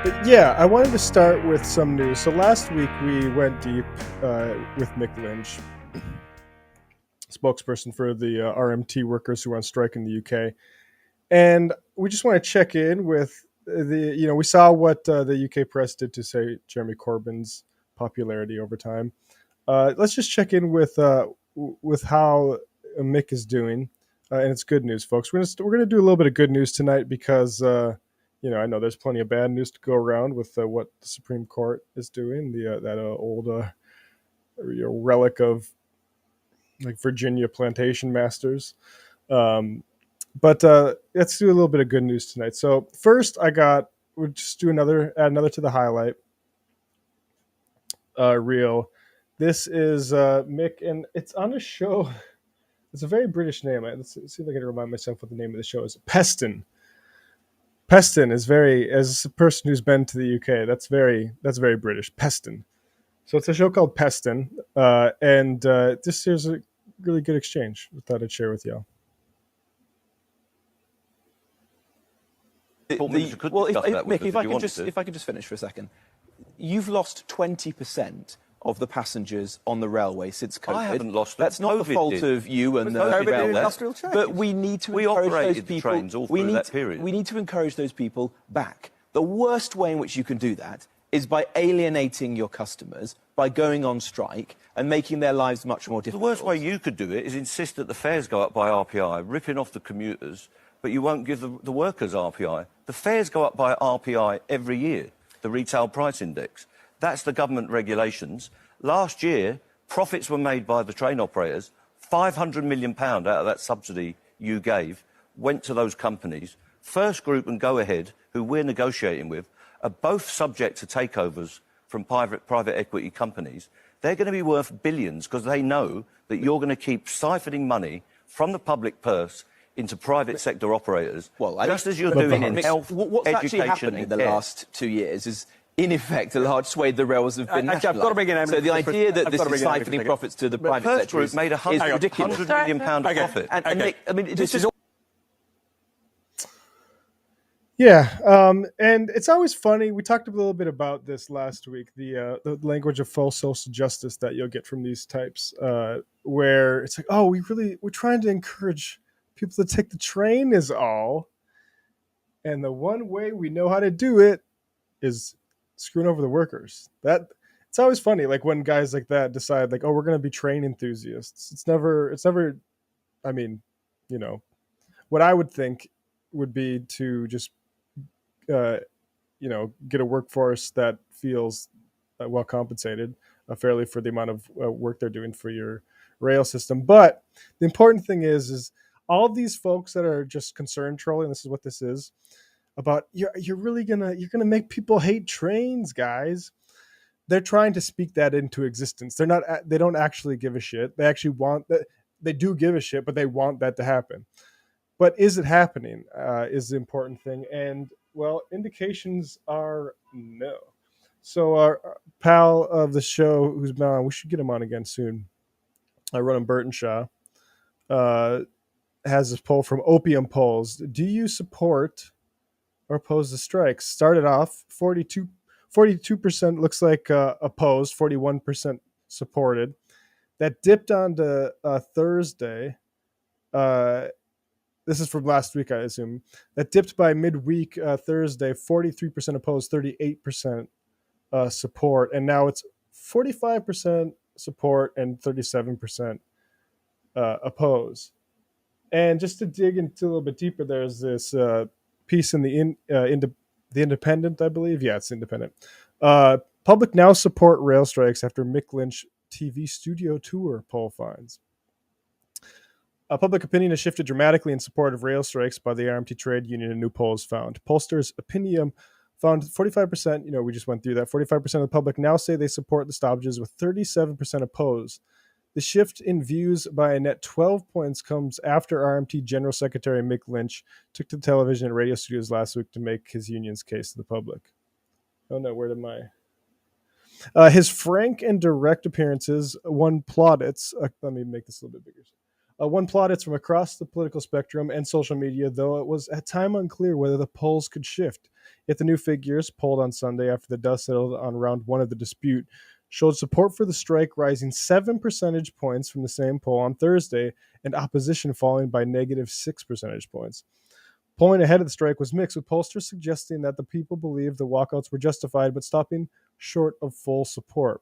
But yeah, I wanted to start with some news. So last week we went deep with Mick Lynch, spokesperson for the RMT workers who are on strike in the UK, and we just want to check in with we saw what the UK press did to say Jeremy Corbyn's popularity over time. Let's just check in with how Mick is doing, and it's good news, folks. We're gonna do a little bit of good news tonight because I know there's plenty of bad news to go around with what the Supreme Court is doing. That old relic of like Virginia plantation masters. But let's do a little bit of good news tonight. So first, we'll just do add another to the highlight reel. This is Mick, and it's on a show. It's a very British name. Let's see if I can remind myself what the name of the show is. Peston. Peston is as a person who's been to the UK, that's very British. Peston. So it's a show called Peston, and this is a really good exchange. I thought I'd share with y'all. Mick, if I could just finish for a second. You've lost 20% of the passengers on the railway since COVID. I haven't lost them. That's not the fault of you and the railway. But we need to encourage those people. Trains all through that period. We need to encourage those people back. The worst way in which you can do that is by alienating your customers, by going on strike and making their lives much more difficult. The worst way you could do it is insist that the fares go up by RPI, ripping off the commuters, but you won't give the workers RPI. The fares go up by RPI every year, the retail price index. That's the government regulations. Last year, profits were made by the train operators. £500 million out of that subsidy you gave went to those companies. First Group and Go Ahead, who we're negotiating with, are both subject to takeovers from private equity companies. They're going to be worth billions because they know that you're going to keep siphoning money from the public purse into private sector operators, just as you're doing in health, what's education, actually happened in the last 2 years is, in effect, a large swathe of the rails have been nationalised. I've got to bring in so the idea that this is siphoning profits to the private First sector Group made is ridiculous. £100 million profit. And Nick, I mean, this is all. Yeah, and it's always funny. We talked a little bit about this last week, the language of false social justice that you'll get from these types, where it's like, oh, we're trying to encourage people to take the train is all, and the one way we know how to do it is screwing over the workers. That it's always funny, like when guys like that decide, like, oh, we're going to be train enthusiasts. It's never. I mean, what I would think would be to just get a workforce that feels well compensated fairly for the amount of work they're doing for your rail system. But the important thing is all of these folks that are just concern trolling, this is what this is about. You're gonna make people hate trains, guys. They're trying to speak that into existence. They don't actually give a shit. They actually want that. They do give a shit, but they want that to happen. But is it happening is the important thing. And, well, indications are no. So our pal of the show who's been on, we should get him on again soon, Ronan Burtonshaw, has this poll from Opium Polls. Do you support or oppose the strikes? Started off 42% looks like opposed, 41% supported. That dipped on to Thursday. This is from last week, I assume. That dipped by midweek Thursday, 43% opposed, 38% support. And now it's 45% support and 37% oppose. And just to dig into a little bit deeper, there's this piece in the Independent, I believe. Yeah, it's Independent. Public now support rail strikes after Mick Lynch TV studio tour, poll finds. Public opinion has shifted dramatically in support of rail strikes by the RMT trade union, a new polls found. Pollsters' Opinium found 45%, we just went through that, 45% of the public now say they support the stoppages, with 37% opposed. The shift in views by a net 12 points comes after RMT General Secretary Mick Lynch took to television and radio studios last week to make his union's case to the public. Oh no, where did my... his frank and direct appearances won plaudits. Let me make this a little bit bigger. One plaudits from across the political spectrum and social media, though it was at time unclear whether the polls could shift. Yet the new figures, polled on Sunday after the dust settled on round one of the dispute, showed support for the strike rising 7 percentage points from the same poll on Thursday, and opposition falling by negative 6 percentage points. Polling ahead of the strike was mixed, with pollsters suggesting that the people believed the walkouts were justified, but stopping short of full support.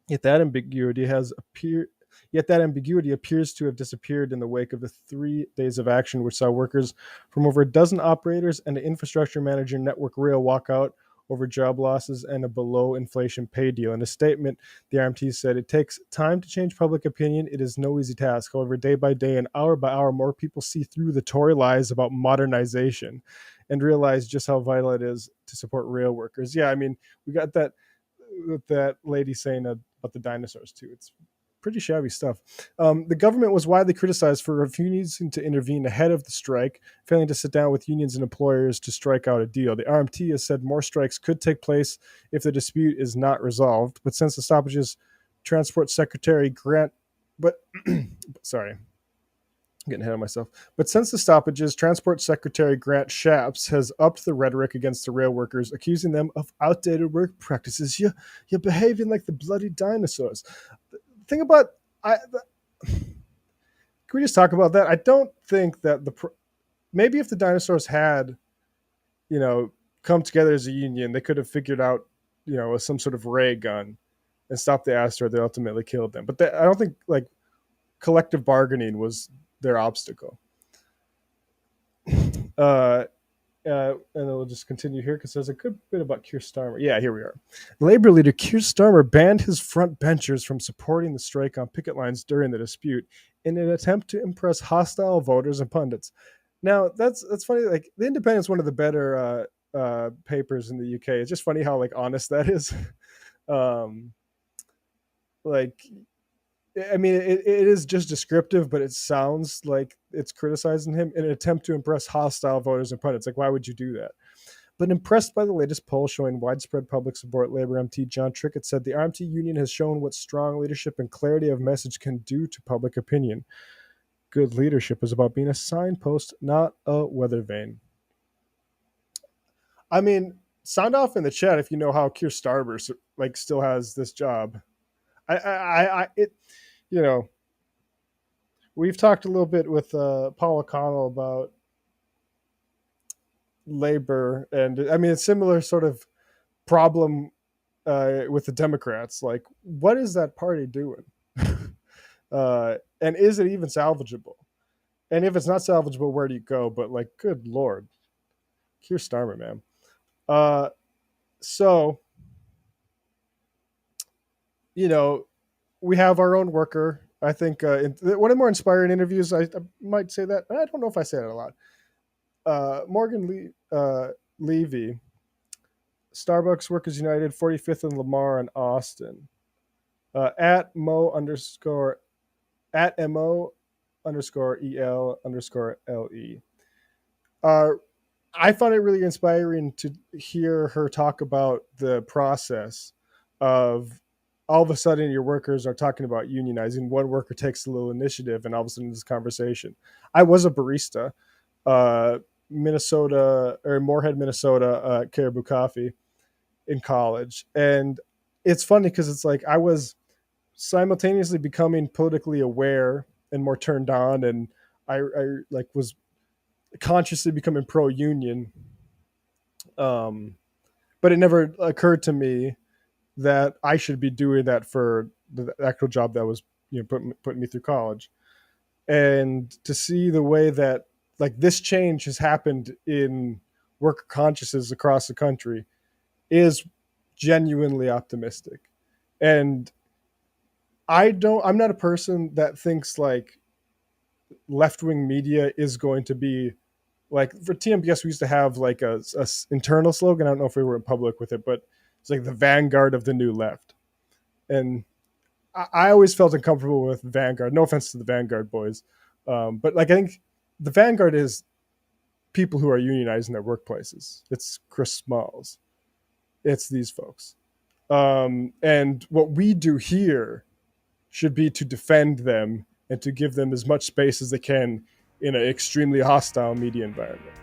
Yet that ambiguity has appeared. Yet that ambiguity appears to have disappeared in the wake of the 3 days of action, which saw workers from over a dozen operators and an infrastructure manager Network Rail walk out over job losses and a below inflation pay deal. In a statement, the RMT said, "It takes time to change public opinion. It is no easy task. However, day by day and hour by hour, more people see through the Tory lies about modernization and realize just how vital it is to support rail workers." Yeah, I mean, we got that lady saying about the dinosaurs too. It's pretty shabby stuff. The government was widely criticized for refusing to intervene ahead of the strike, failing to sit down with unions and employers to strike out a deal. The RMT has said more strikes could take place if the dispute is not resolved, but since the stoppages, Transport Secretary Grant, but sorry, getting ahead of myself. But since the stoppages, Transport Secretary Grant Shapps has upped the rhetoric against the rail workers, accusing them of outdated work practices. You're behaving like the bloody dinosaurs. The thing about can we just talk about that? I don't think that maybe if the dinosaurs had, you know, come together as a union, they could have figured out, you know, some sort of ray gun and stopped the asteroid that ultimately killed them. But I don't think like collective bargaining was their obstacle. And we'll just continue here because there's a good bit about Keir Starmer. Yeah, here we are. Labor leader Keir Starmer banned his front benchers from supporting the strike on picket lines during the dispute in an attempt to impress hostile voters and pundits. Now, that's funny. Like, The Independent's one of the better papers in the UK. It's just funny how like honest that is. Like, I mean, it is just descriptive, but it sounds like it's criticizing him in an attempt to impress hostile voters and pundits. Like, why would you do that? But impressed by the latest poll showing widespread public support, Labour MT John Trickett said the RMT union has shown what strong leadership and clarity of message can do to public opinion. Good leadership is about being a signpost, not a weather vane. I mean, sound off in the chat if you know how Keir Starmer like still has this job. You know, we've talked a little bit with Paul O'Connell about labor, and I mean, it's similar sort of problem with the Democrats. Like, what is that party doing? And is it even salvageable? And if it's not salvageable, where do you go? But like, good Lord, Keir Starmer, man. So, you know, we have our own worker. I think one of the more inspiring interviews, I might say that. I don't know if I say that a lot. Morgan Levy, Starbucks Workers United, 45th and Lamar in Austin. At Mo_, at MO_EL_LE. I found it really inspiring to hear her talk about the process of all of a sudden your workers are talking about unionizing. One worker takes a little initiative, and all of a sudden this conversation. I was a barista, Minnesota or Moorhead, Minnesota, Caribou Coffee in college, and it's funny because it's like I was simultaneously becoming politically aware and more turned on, and I like was consciously becoming pro-union, but it never occurred to me that I should be doing that for the actual job that was, you know, putting me through college. And to see the way that like this change has happened in worker consciousness across the country is genuinely optimistic. And I'm not a person that thinks like left-wing media is going to be like, for TMBS, we used to have like a internal slogan. I don't know if we were in public with it, but it's like the vanguard of the new left. And I always felt uncomfortable with vanguard. No offense to the vanguard boys. But like, I think the vanguard is people who are unionizing their workplaces. It's Chris Smalls. It's these folks. And what we do here should be to defend them and to give them as much space as they can in an extremely hostile media environment.